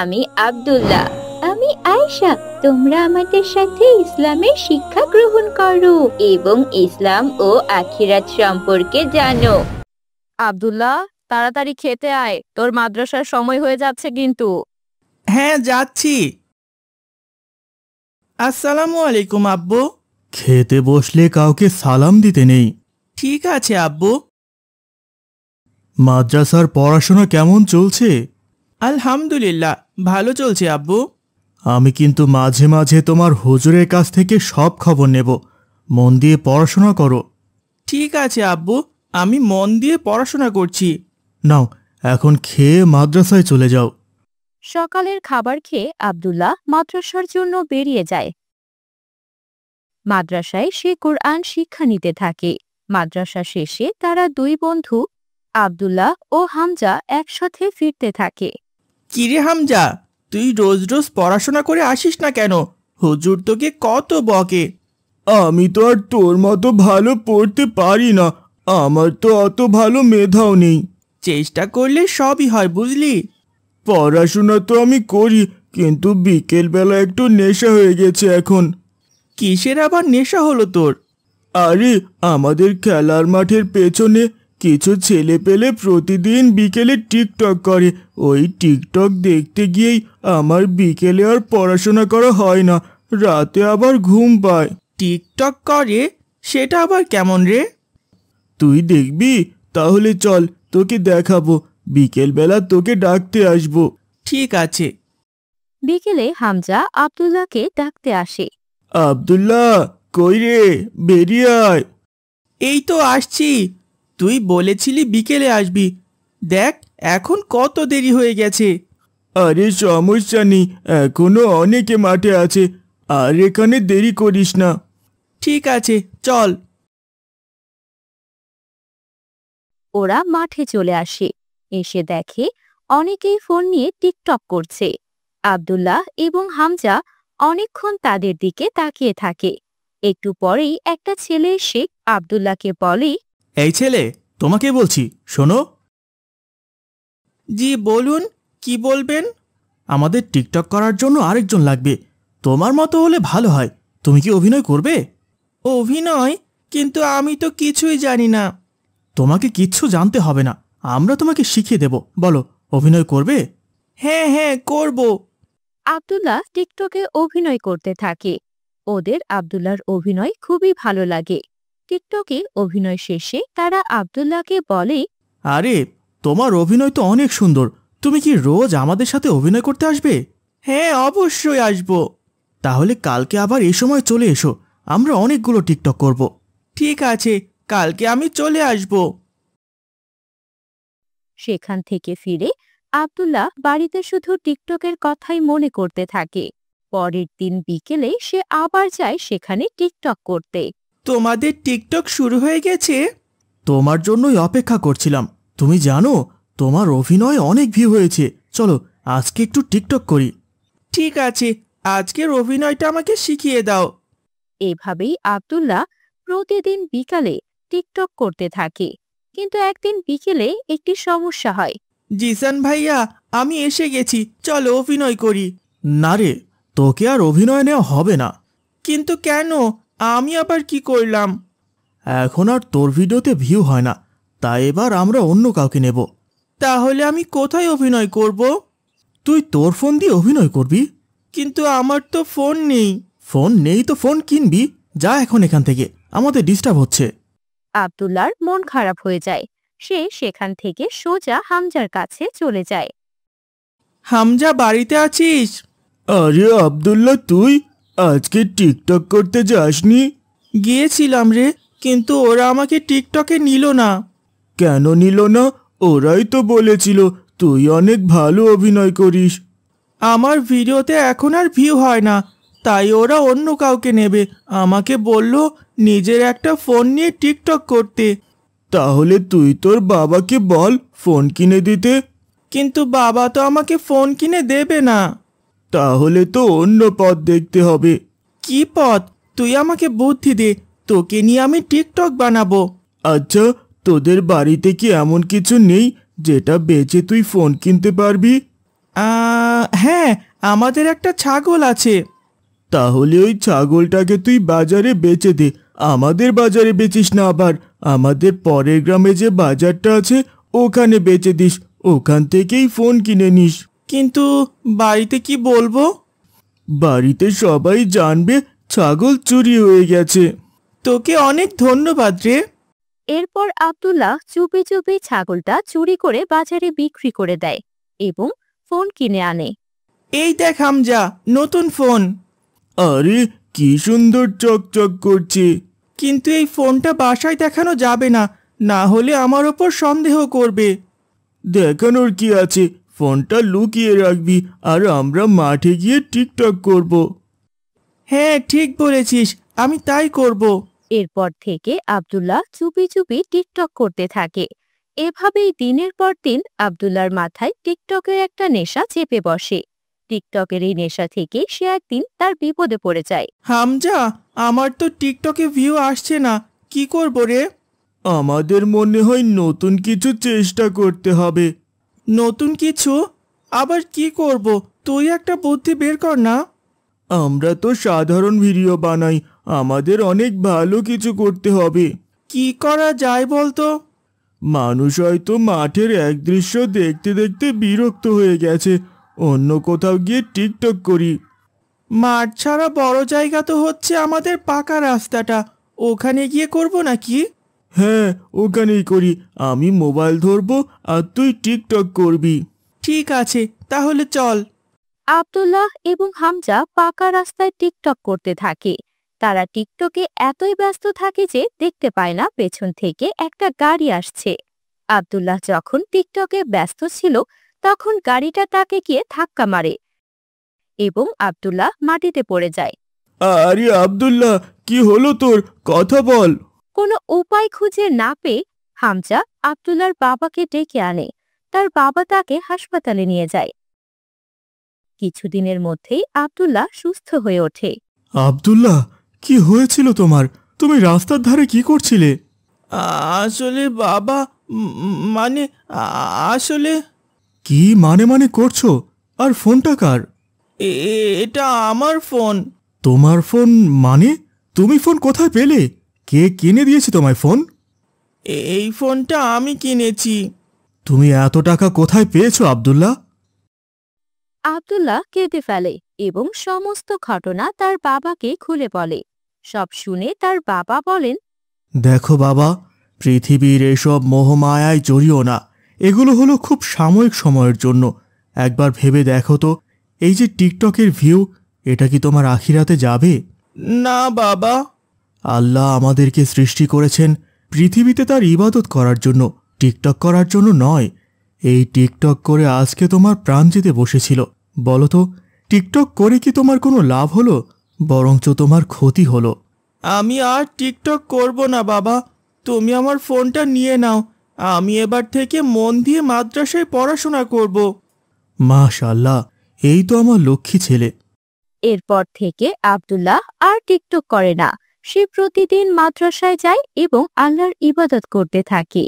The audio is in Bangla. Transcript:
আমি আব্দুল্লাহ। আমি আয়েশা। তোমরা আমাদের সাথে ইসলামের শিক্ষা গ্রহণ করো এবং ইসলাম ও আখিরাত সম্পর্কে জানো। আব্দুল্লাহ, তাড়াতাড়ি খেতে আয়, তোর মাদ্রাসার সময় হয়ে যাচ্ছে কিন্তু। হ্যাঁ, যাচ্ছি। আসসালামু আলাইকুম আব্বু। খেতে বসলে কাউকে সালাম দিতে নেই। ঠিক আছে আব্বু। মাদ্রাসার পড়াশোনা কেমন চলছে? আলহামদুলিল্লাহ, ভালো চলছে আব্বু। আমি কিন্তু মাঝে মাঝে তোমার হুজুরের কাছ থেকে সব খবর নেব। মন দিয়ে পড়াশোনা করো। ঠিক আছে আব্বু, আমি মন দিয়ে পড়াশোনা করছি। নাও, এখন খেয়ে মাদ্রাসায় চলে যাও। সকালের খাবার খেয়ে আব্দুল্লাহ মাদ্রাসার জন্য বেরিয়ে যায়। মাদ্রাসায় সে কোরআন শিক্ষা নিতে থাকে। মাদ্রাসা শেষে তারা দুই বন্ধু আব্দুল্লাহ ও হামজা একসাথে ফিরতে থাকে। কিরে হামজা, তুই রোজ রোজ পড়াশোনা করে আসিস না কেন? হুজুর তোকে কত বকে। আমি তো আর তোর মতো ভালো পড়তে পারি না। আমার তো অত ভালো মেধাও নেই। চেষ্টা করলে সবই হয়, বুঝলি? পড়াশোনা তো আমি করি, কিন্তু বিকেলবেলা একটু নেশা হয়ে গেছে এখন। কিসের আবার নেশা হলো তোর? আরে, আমাদের খেলার মাঠের পেছনে কিছু ছেলে পেলে প্রতিদিন বিকেলে টিকটক করে। ওই টিকটক দেখতে গিয়েই আমার বিকেলে আর পড়াশোনা করা হয় না, রাতে আবার ঘুম পায়। টিকটক করে? সেটা আবার কেমন রে? তুই দেখবি? তাহলে চল, তোকে দেখাবো। বিকেলবেলা তোকে ডাকতে আসবো। ঠিক আছে। বিকেলে হামজা আব্দুল্লাহকে ডাকতে আসে। আব্দুল্লাহ, কই রে? বেরিয়ে আয়। এই তো আসছি। তুই বলেছিলি বিকেলে আসবি, দেখ এখন কত দেরি হয়ে গেছে। আরে সমস্যা নেই, এখনো অনেকে মাঠে আছে, আর এখানে দেরি করিস না। ঠিক আছে, চল। ওরা মাঠে চলে আসে। এসে দেখে অনেকেই ফোন নিয়ে টিকটক করছে। আব্দুল্লাহ এবং হামজা অনেকক্ষণ তাদের দিকে তাকিয়ে থাকে। একটু পরেই একটা ছেলে এসে আব্দুল্লাহকে বলে, এই ছেলে, তোমাকে বলছি, শোনো। জি বলুন, কি বলবেন? আমাদের টিকটক করার জন্য আরেকজন লাগবে। তোমার মতো হলে ভালো হয়। তুমি কি অভিনয় করবে? অভিনয়? কিন্তু আমি তো কিছুই জানি না। তোমাকে কিচ্ছু জানতে হবে না, আমরা তোমাকে শিখিয়ে দেব। বলো, অভিনয় করবে? হ্যাঁ হ্যাঁ, করব। আব্দুল্লাহ টিকটকে অভিনয় করতে থাকে। ওদের আব্দুল্লাহর অভিনয় খুবই ভালো লাগে। টিকটকে অভিনয় শেষে তারা আব্দুল্লাহকে বলে, আরে, তোমার অভিনয় তো অনেক সুন্দর। তুমি কি রোজ আমাদের সাথে অভিনয় করতে আসবে? হ্যাঁ, অবশ্যই আসব। তাহলে কালকে আবার এই সময় চলে এসো, আমরা অনেকগুলো টিকটক করব। ঠিক আছে, কালকে আমি চলে আসব। সেখান থেকে ফিরে আব্দুল্লাহ বাড়িতে শুধু টিকটকের কথাই মনে করতে থাকে। পরের দিন বিকেলে সে আবার যায় সেখানে টিকটক করতে। তোমাদের টিকটক শুরু হয়ে গেছে? তোমার জন্যই অপেক্ষা করছিলাম। তুমি জানো, তোমার অভিনয় অনেক ভিউ হয়েছে। চলো, আজকে একটু টিকটক করি। ঠিক আছে, আজকের অভিনয়টা আমাকে শিখিয়ে দাও। এভাবেই আব্দুল্লাহ প্রতিদিন বিকালে টিকটক করতে থাকে। কিন্তু একদিন বিকেলে একটি সমস্যা হয়। জিসান ভাইয়া, আমি এসে গেছি, চলো অভিনয় করি। না রে, তোকে আর অভিনয় নেওয়া হবে না। কিন্তু কেন? আমি আবার কি করলাম? এখন আর তোর ভিডিওতে ভিউ হয় না, তাই এবার আমরা অন্য কাউকে নেব। তাহলে আমি কোথায় অভিনয় করব? তুই তোর ফোন দিয়ে অভিনয় করবি। কিন্তু আমার তো ফোন নেই। ফোন নেই তো ফোন কিনবি। যা এখন এখান থেকে, আমাদের ডিস্টার্ব হচ্ছে। আব্দুল্লাহর মন খারাপ হয়ে যায়। সে সেখান থেকে সোজা হামজার কাছে চলে যায়। হামজা, বাড়িতে আছিস? আরে আব্দুল্লাহ, তুই আজকে টিকটক করতে যাসনি? গিয়েছিলাম রে, কিন্তু ওরা আমাকে টিকটকে নিল না। কেন নিল না? ওরাই তো বলেছিল তুই অনেক ভালো অভিনয় করিস। আমার ভিডিওতে এখন আর ভিউ হয় না, তাই ওরা অন্য কাউকে নেবে। আমাকে বলল নিজের একটা ফোন নিয়ে টিকটক করতে। তাহলে তুই তোর বাবাকে বল ফোন কিনে দিতে। কিন্তু বাবা তো আমাকে ফোন কিনে দেবে না। তাহলে তো অন্য পথ দেখতে হবে। কি পথ? তুই আমাকে বুদ্ধি দে, তোকে নিয়ে আমি টিকটক বানাবো। আচ্ছা, তোদের বাড়িতে কি এমন কিছু নেই যেটা বেচে তুই ফোন কিনতে পারবি? হ্যাঁ, আমাদের একটা ছাগল আছে। তাহলে ওই ছাগলটাকে তুই বাজারে বেচে দে। আমাদের বাজারে বেচিস না, আবার আমাদের পরের গ্রামে যে বাজারটা আছে ওখানে বেচে দিস। ওখান থেকেই ফোন কিনে নিস। কিন্তু বাড়িতে কি বলবো? বাড়িতে সবাই জানবে ছাগল চুরি হয়ে গেছে। তোকে অনেক ধন্যবাদ রে। এরপর আব্দুল্লাহ চুপি চুপি ছাগলটা চুরি করে বাজারে বিক্রি করে দেয় এবং ফোন কিনে আনে। এই দেখ হামজা, নতুন ফোন। আরে কি সুন্দর চকচক করছে। কিন্তু এই ফোনটা বাসায় দেখানো যাবে না, না হলে আমার ওপর সন্দেহ করবে। দেখানোর কি আছে, ফোনটা লুকিয়ে রাখবি আর আমরা মাঠে গিয়ে টিকটক করব। হ্যাঁ, ঠিক বলেছিস, আমি তাই করব। এরপর থেকে আব্দুল্লাহ চুপি চুপি টিকটক করতে থাকে। এভাবেই দিনের পর দিন আব্দুল্লাহর মাথায় টিকটকের একটা নেশা চেপে বসে। টিকটকের এই নেশা থেকে সে একদিন তার বিপদে পড়ে যায়। হামজা, আমার তো টিকটকে ভিউ আসছে না, কি করব রে? আমাদের মনে হয় নতুন কিছু চেষ্টা করতে হবে। নতুন কিছু? আবার কি করব? তুই একটা বুদ্ধি বের কর না। আমরা তো সাধারণ ভিডিও বানাই, আমাদের অনেক ভালো কিছু করতে হবে। কি করা যায় বলতো? মানুষ হয়তো মাঠের এক দৃশ্য দেখতে দেখতে বিরক্ত হয়ে গেছে, অন্য কোথাও গিয়ে টিকটক করি। মাঠ ছাড়া বড় জায়গা তো হচ্ছে আমাদের পাকা রাস্তাটা, ওখানে গিয়ে করব নাকি? হ্যাঁ, ওখানেই করি। আমি মোবাইল ধরবো আর তুই টিকটক করবি। ঠিক আছে, তাহলে চল। আব্দুল্লাহ এবং হামজা পাকা রাস্তায় টিকটক করতে থাকে। তারা টিকটকে এতই ব্যস্ত থাকে যে দেখতে পায় না পেছন থেকে একটা গাড়ি আসছে। আব্দুল্লাহ যখন টিকটকে ব্যস্ত ছিল তখন গাড়িটা তাকে গিয়ে ধাক্কা মারে এবং আব্দুল্লাহ মাটিতে পড়ে যায়। আরে আব্দুল্লাহ, কি হলো তোর? কথা বল। কোনো উপায় খুঁজে না পেয়ে হামজা আব্দুল্লাহর বাবাকে ডেকে আনে। তার বাবা তাকে হাসপাতালে নিয়ে যায়। কিছুদিনের মধ্যেই আব্দুল্লাহ সুস্থ হয়ে ওঠে। আব্দুল্লাহ, কি হয়েছিল তোমার? তুমি রাস্তার ধারে কি করছিলে? আসলে বাবা, মানে আসলে কি মানে করছো? আর ফোনটা কার? এটা আমার ফোন। তোমার ফোন মানে? তুমি ফোন কোথায় পেলে? কে কিনে দিয়েছে তোমায় ফোন? এই ফোনটা আমি কিনেছি। তুমি এত টাকা কোথায় পেয়েছো আব্দুল্লাহ? আব্দুল্লাহ কেঁদে ফেলে এবং সমস্ত ঘটনা তার বাবাকে খুলে বলে। সব শুনে তার বাবা বলেন, দেখো বাবা, পৃথিবীর এসব মোহমায়ায় জড়িও না। এগুলো হলো খুব সাময়িক সময়ের জন্য। একবার ভেবে দেখো তো, এই যে টিকটকের ভিউ, এটা কি তোমার আখিরাতে যাবে? না বাবা। আল্লাহ আমাদেরকে সৃষ্টি করেছেন পৃথিবীতে তার ইবাদত করার জন্য, টিকটক করার জন্য নয়। এই টিকটক করে আজকে তোমার প্রাণ যেতে বসেছিল। বলো তো, টিকটক করে কি তোমার কোনো লাভ হলো? বরঞ্চ তোমার ক্ষতি হলো। আমি আর টিকটক করব না বাবা, তুমি আমার ফোনটা নিয়ে নাও। আমি এবার থেকে মন দিয়ে মাদ্রাসায় পড়াশোনা করব। মাশাআল্লাহ, এই তো আমার লক্ষ্মী ছেলে। এরপর থেকে আব্দুল্লাহ আর টিকটক করে না। সে প্রতিদিন মাদ্রাসায় যায় এবং আল্লাহর ইবাদত করতে থাকে।